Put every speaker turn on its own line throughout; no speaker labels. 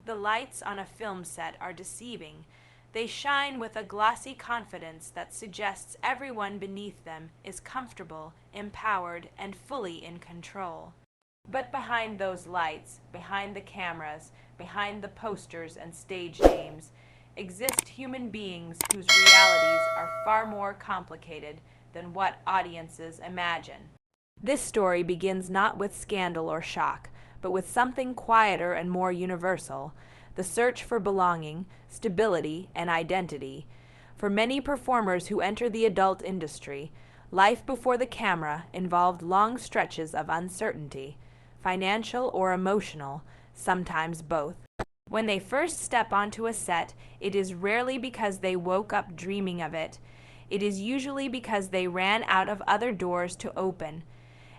the lights on a film set are deceiving. They shine with a glossy confidence that suggests everyone beneath them is comfortable, empowered, and fully in control. But behind those lights, behind the cameras, behind the posters and stage names, exist human beings whose realities are far more complicated than what audiences imagine. This story begins not with scandal or shock, but with something quieter and more universal: the search for belonging, stability, and identity. For many performers who enter the adult industry, life before the camera involved long stretches of uncertainty, financial or emotional, sometimes both. When they first step onto a set, it is rarely because they woke up dreaming of it. It is usually because they ran out of other doors to open,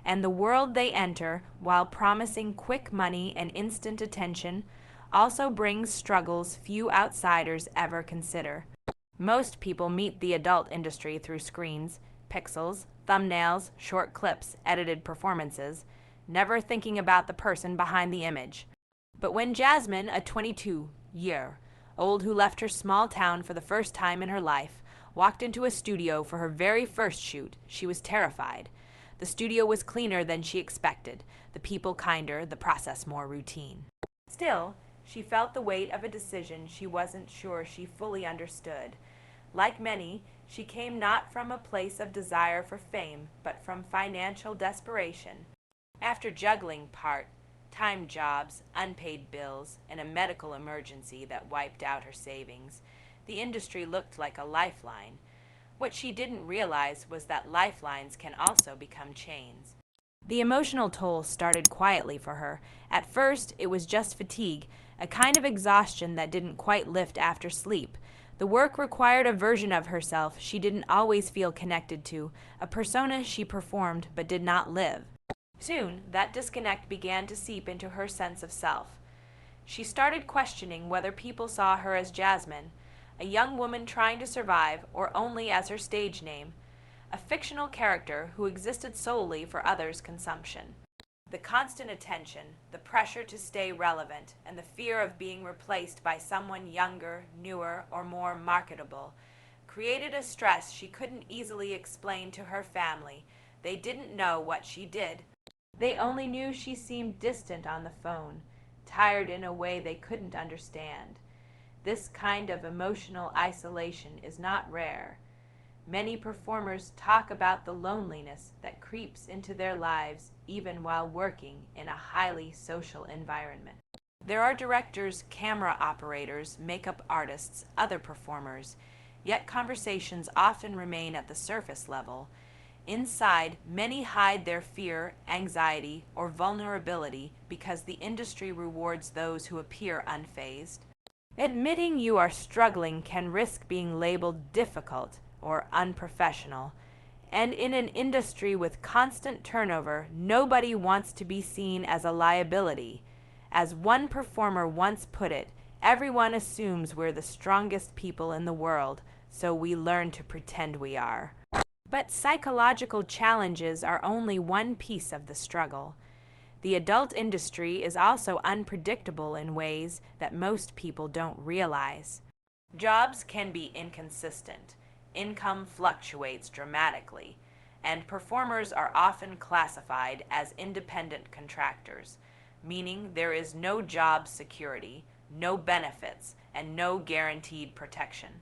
and the world they enter, while promising quick money and instant attention, also brings struggles few outsiders ever consider. Most people meet the adult industry through screens, pixels, thumbnails, short clips, edited performances, never thinking about the person behind the image. But when Jasmine, a 22-year-old who left her small town for the first time in her life, walked into a studio for her very first shoot, she was terrified. The studio was cleaner than she expected, the people kinder, the process more routine. Still, she felt the weight of a decision she wasn't sure she fully understood. Like many, she came not from a place of desire for fame, but from financial desperation. After juggling part-time jobs, unpaid bills, and a medical emergency that wiped out her savings, the industry looked like a lifeline. What she didn't realize was that lifelines can also become chains. The emotional toll started quietly for her. At first, it was just fatigue, a kind of exhaustion that didn't quite lift after sleep. The work required a version of herself she didn't always feel connected to, a persona she performed but did not live. Soon, that disconnect began to seep into her sense of self. She started questioning whether people saw her as Jasmine, a young woman trying to survive, or only as her stage name, a fictional character who existed solely for others' consumption. The constant attention, the pressure to stay relevant, and the fear of being replaced by someone younger, newer, or more marketable created a stress she couldn't easily explain to her family. They didn't know what she did. They only knew she seemed distant on the phone, tired in a way they couldn't understand. This kind of emotional isolation is not rare. Many performers talk about the loneliness that creeps into their lives even while working in a highly social environment. There are directors, camera operators, makeup artists, other performers, yet conversations often remain at the surface level. Inside, many hide their fear, anxiety, or vulnerability because the industry rewards those who appear unfazed. Admitting you are struggling can risk being labeled difficult or unprofessional, and in an industry with constant turnover, nobody wants to be seen as a liability. As one performer once put it, everyone assumes we're the strongest people in the world, so we learn to pretend we are. But psychological challenges are only one piece of the struggle. The adult industry is also unpredictable in ways that most people don't realize. Jobs can be inconsistent, income fluctuates dramatically, and performers are often classified as independent contractors, meaning there is no job security, no benefits, and no guaranteed protection.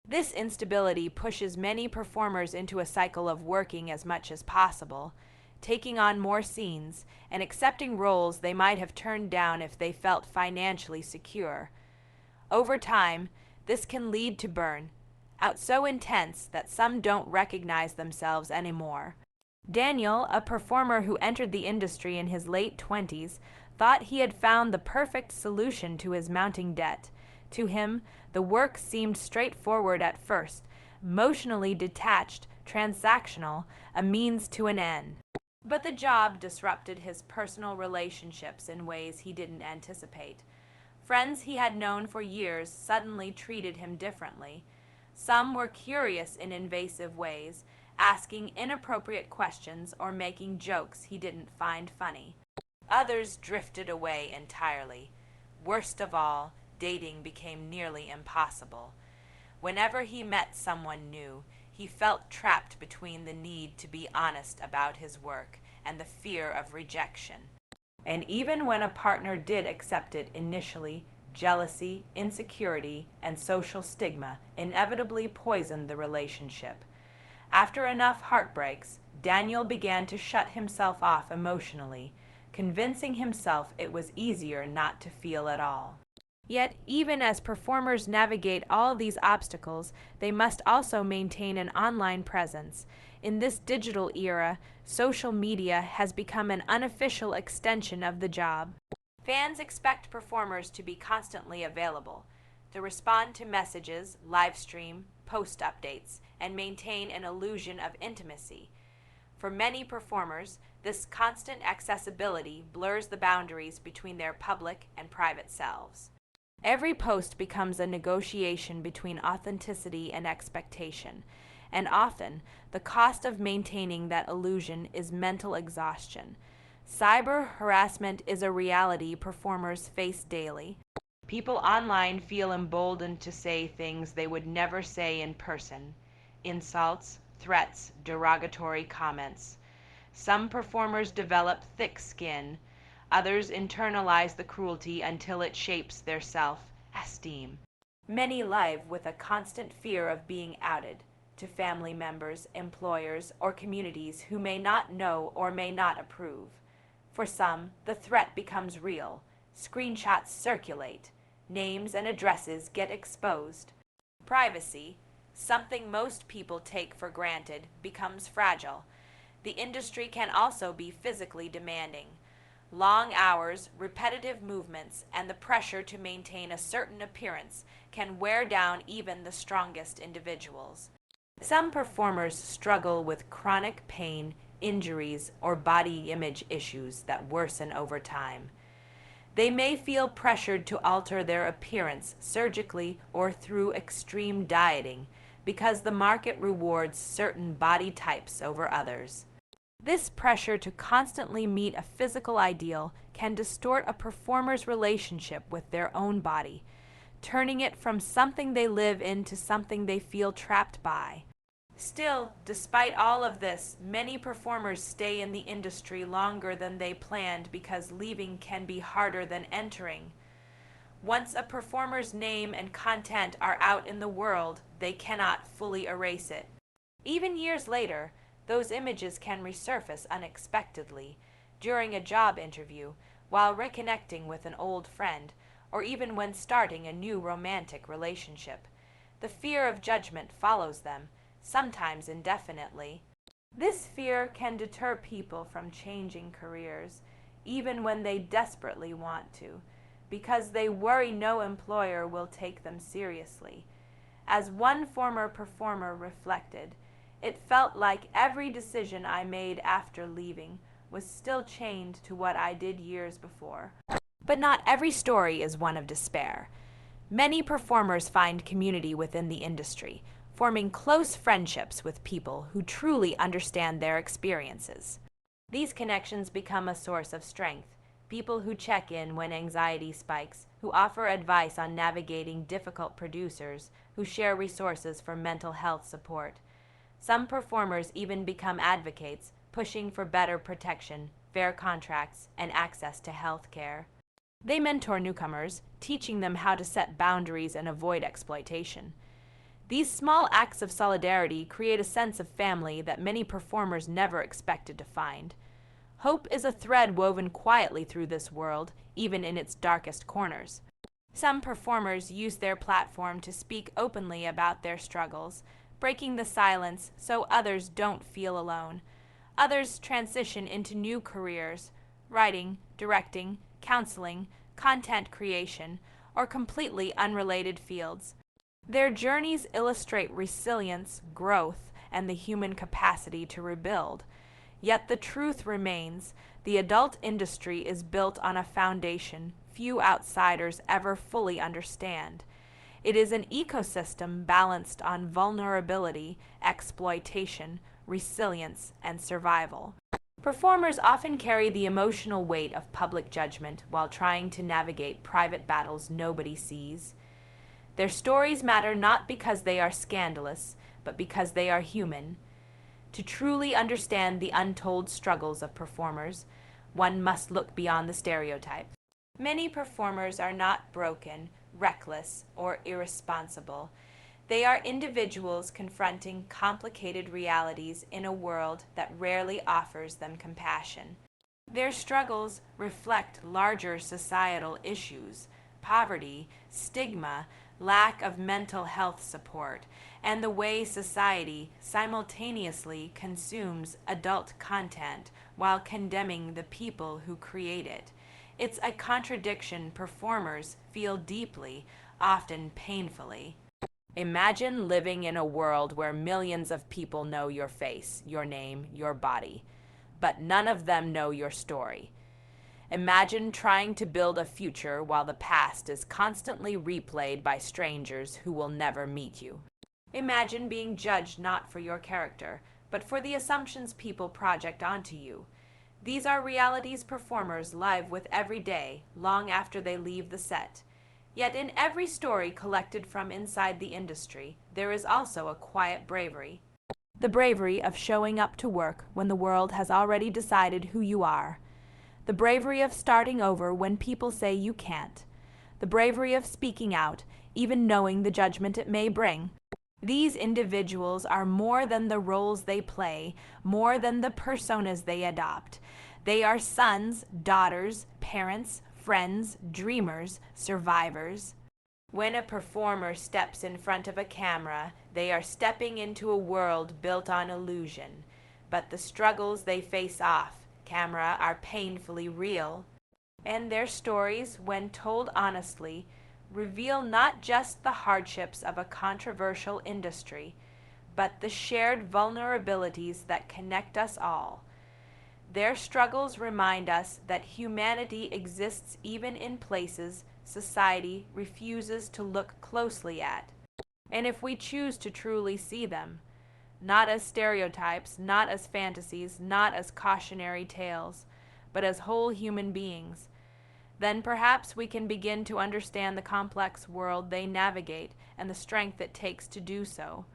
This instability pushes many performers into a cycle of working as much as possible, taking on more scenes, and accepting roles they might have turned down if they felt financially secure. Over time, this can lead to burnout so intense that some don't recognize themselves anymore. Daniel, a performer who entered the industry in his late 20s, thought he had found the perfect solution to his mounting debt. To him, the work seemed straightforward at first, emotionally detached, transactional, a means to an end. But the job disrupted his personal relationships in ways he didn't anticipate. Friends he had known for years suddenly treated him differently. Some were curious in invasive ways, asking inappropriate questions or making jokes he didn't find funny. Others drifted away entirely. Worst of all, dating became nearly impossible. Whenever he met someone new, he felt trapped between the need to be honest about his work and the fear of rejection. And even when a partner did accept it initially, jealousy, insecurity, and social stigma inevitably poisoned the relationship. After enough heartbreaks, Daniel began to shut himself off emotionally, convincing himself it was easier not to feel at all. Yet, even as performers navigate all these obstacles, they must also maintain an online presence. In this digital era, social media has become an unofficial extension of the job. Fans expect performers to be constantly available, to respond to messages, live stream, post updates, and maintain an illusion of intimacy. For many performers, this constant accessibility blurs the boundaries between their public and private selves. Every post becomes a negotiation between authenticity and expectation, and often the cost of maintaining that illusion is mental exhaustion. Cyber harassment is a reality performers face daily. People online feel emboldened to say things they would never say in person. Insults, threats, derogatory comments. Some performers develop thick skin. Others internalize the cruelty until it shapes their self-esteem. Many live with a constant fear of being outed to family members, employers, or communities who may not know or may not approve. For some, the threat becomes real. Screenshots circulate. Names and addresses get exposed. Privacy, something most people take for granted, becomes fragile. The industry can also be physically demanding. Long hours, repetitive movements, and the pressure to maintain a certain appearance can wear down even the strongest individuals. Some performers struggle with chronic pain, injuries, or body image issues that worsen over time. They may feel pressured to alter their appearance surgically or through extreme dieting because the market rewards certain body types over others. This pressure to constantly meet a physical ideal can distort a performer's relationship with their own body, turning it from something they live in to something they feel trapped by. Still, despite all of this, many performers stay in the industry longer than they planned because leaving can be harder than entering. Once a performer's name and content are out in the world, they cannot fully erase it. Even years later, those images can resurface unexpectedly, during a job interview, while reconnecting with an old friend, or even when starting a new romantic relationship. The fear of judgment follows them, sometimes indefinitely. This fear can deter people from changing careers, even when they desperately want to, because they worry no employer will take them seriously. As one former performer reflected, "It felt like every decision I made after leaving was still chained to what I did years before." But not every story is one of despair. Many performers find community within the industry, forming close friendships with people who truly understand their experiences. These connections become a source of strength. People who check in when anxiety spikes, who offer advice on navigating difficult producers, who share resources for mental health support. Some performers even become advocates, pushing for better protection, fair contracts, and access to health care. They mentor newcomers, teaching them how to set boundaries and avoid exploitation. These small acts of solidarity create a sense of family that many performers never expected to find. Hope is a thread woven quietly through this world, even in its darkest corners. Some performers use their platform to speak openly about their struggles, breaking the silence so others don't feel alone. Others transition into new careers, writing, directing, counseling, content creation, or completely unrelated fields. Their journeys illustrate resilience, growth, and the human capacity to rebuild. Yet the truth remains, the adult industry is built on a foundation few outsiders ever fully understand. It is an ecosystem balanced on vulnerability, exploitation, resilience, and survival. Performers often carry the emotional weight of public judgment while trying to navigate private battles nobody sees. Their stories matter not because they are scandalous, but because they are human. To truly understand the untold struggles of performers, one must look beyond the stereotype. Many performers are not broken, reckless, or irresponsible. They are individuals confronting complicated realities in a world that rarely offers them compassion. Their struggles reflect larger societal issues: poverty, stigma, lack of mental health support, and the way society simultaneously consumes adult content while condemning the people who create it. It's a contradiction performers feel deeply, often painfully. Imagine living in a world where millions of people know your face, your name, your body, but none of them know your story. Imagine trying to build a future while the past is constantly replayed by strangers who will never meet you. Imagine being judged not for your character, but for the assumptions people project onto you. These are realities performers live with every day, long after they leave the set. Yet in every story collected from inside the industry, there is also a quiet bravery. The bravery of showing up to work when the world has already decided who you are. The bravery of starting over when people say you can't. The bravery of speaking out, even knowing the judgment it may bring. These individuals are more than the roles they play, more than the personas they adopt. They are sons, daughters, parents, friends, dreamers, survivors. When a performer steps in front of a camera, they are stepping into a world built on illusion. But the struggles they face off camera are painfully real. And their stories, when told honestly, reveal not just the hardships of a controversial industry, but the shared vulnerabilities that connect us all. Their struggles remind us that humanity exists even in places society refuses to look closely at. And if we choose to truly see them, not as stereotypes, not as fantasies, not as cautionary tales, but as whole human beings, then perhaps we can begin to understand the complex world they navigate and the strength it takes to do so.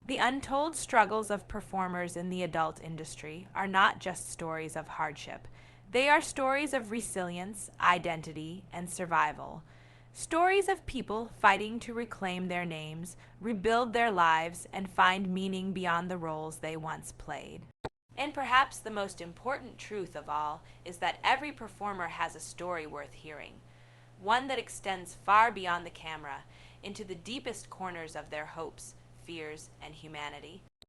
The untold struggles of performers in the adult industry are not just stories of hardship. They are stories of resilience, identity, and survival. Stories of people fighting to reclaim their names, rebuild their lives, and find meaning beyond the roles they once played. And perhaps the most important truth of all is that every performer has a story worth hearing, one that extends far beyond the camera, into the deepest corners of their hopes, fears, and humanity.